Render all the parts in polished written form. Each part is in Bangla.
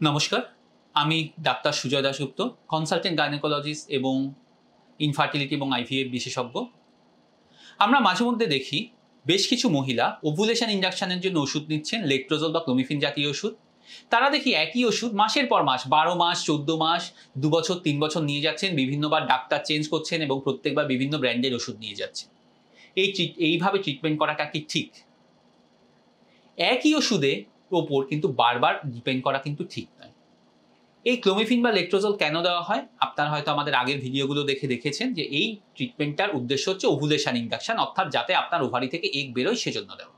নমস্কার, আমি doctor Sujoy Dasgupta, consultant gynaecologist এবং ইনফার্টিলিটি এবং আইভিএফ বিশেষজ্ঞ। আমরা মাঝে মধ্যে দেখি বেশ কিছু মহিলা ওভুলেশন ইন্ডাকশনের জন্য ওষুধ নিচ্ছেন, লেট্রোজল বা ক্লোমিফিন জাতীয় ওষুধ। তারা দেখি একই ওষুধ মাসের পর মাস, 12 মাস, 14 মাস, 2 বছর, 3 বছর নিয়ে যাচ্ছেন, বিভিন্নবার ডাক্তার চেঞ্জ করছেন এবং প্রত্যেকবার বিভিন্ন ব্র্যান্ডের ওষুধ নিয়ে যাচ্ছেন। এইভাবে ট্রিটমেন্ট করাটা কি ঠিক? একই ওষুধের ওপর কিন্তু বারবার ডিপেন্ড করা কিন্তু ঠিক নয়। এই ক্লোমিফিন বা লেট্রোজল কেন দেওয়া হয়? আপনারা হয়তো আমাদের আগের ভিডিওগুলো দেখেছেন যে এই ট্রিটমেন্টটার উদ্দেশ্য হচ্ছে ওভুলেশন ইন্ডাকশন, অর্থাৎ যাতে আপনার ওভারি থেকে এগ বেরোয় সেজন্য দেওয়া।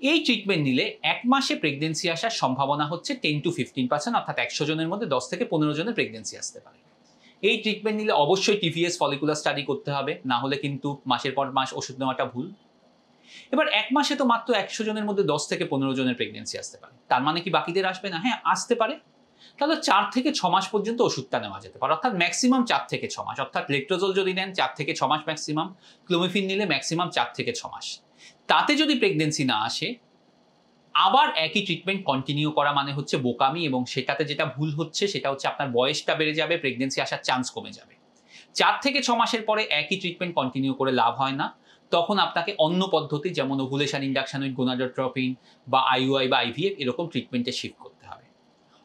এই ট্রিটমেন্ট নিলে 1 মাসে প্রেগনেন্সি আসার সম্ভাবনা হচ্ছে 10 to 15%, অর্থাৎ 100 জনের মধ্যে 10 থেকে 15 জনের প্রেগনেন্সি আসতে পারে। এই ট্রিটমেন্ট নিলে অবশ্যই টিভিএস ফলিকুলার স্টাডি করতে হবে, না হলে কিন্তু মাসের পর মাস ওষুধ নেওয়াটা ভুল। এবার 1 মাসে তো মাত্র 100 জনের মধ্যে 10 থেকে 15 জনের প্রেগনেন্সি আসতে পারে, তার মানে কি বাকিদের আসবে না? হ্যাঁ, আসতে পারে। তাহলে 4 থেকে 6 মাস পর্যন্ত ওষুধটা নেওয়া যেতে পারে, অর্থাৎ ম্যাক্সিমাম 4 থেকে 6 মাস। অর্থাৎ লেট্রোজল যদি নেন 4 থেকে 6 মাস ম্যাক্সিমাম, ক্লোমিফিন নিলে ম্যাক্সিমাম 4 থেকে 6 মাস। তাতে যদি প্রেগনেন্সি না আসে, আবার একই ট্রিটমেন্ট কন্টিনিউ করা মানে হচ্ছে বোকামি, এবং সেটাতে যেটা ভুল হচ্ছে সেটা হচ্ছে আপনার বয়সটা বেড়ে যাবে, প্রেগনেন্সি আসার চান্স কমে যাবে। 4 থেকে 6 মাসের পরে একই ট্রিটমেন্ট কন্টিনিউ করে লাভ হয় না, তখন আপনাকে অন্য পদ্ধতি যেমন ওভুলেশন ইন্ডাকশন উইথ গোনাডোট্রপিন বা আইইউআই বা আইভিএফ এরকম ট্রিটমেন্টে শিফট করতে হবে।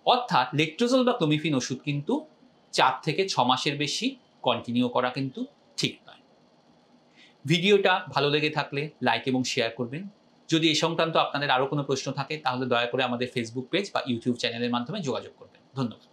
অর্থাৎ লেট্রোজল বা ক্লোমিফিন ওষুধ কিন্তু 4 থেকে 6 মাসের বেশি কন্টিনিউ করা কিন্তু ঠিক নয়। ভিডিওটা ভালো লেগে থাকলে লাইক এবং শেয়ার করবেন। যদি এই সংক্রান্ত আপনাদের আরও কোনো প্রশ্ন থাকে তাহলে দয়া করে আমাদের ফেসবুক পেজ বা ইউটিউব চ্যানেলের মাধ্যমে যোগাযোগ করবেন। ধন্যবাদ।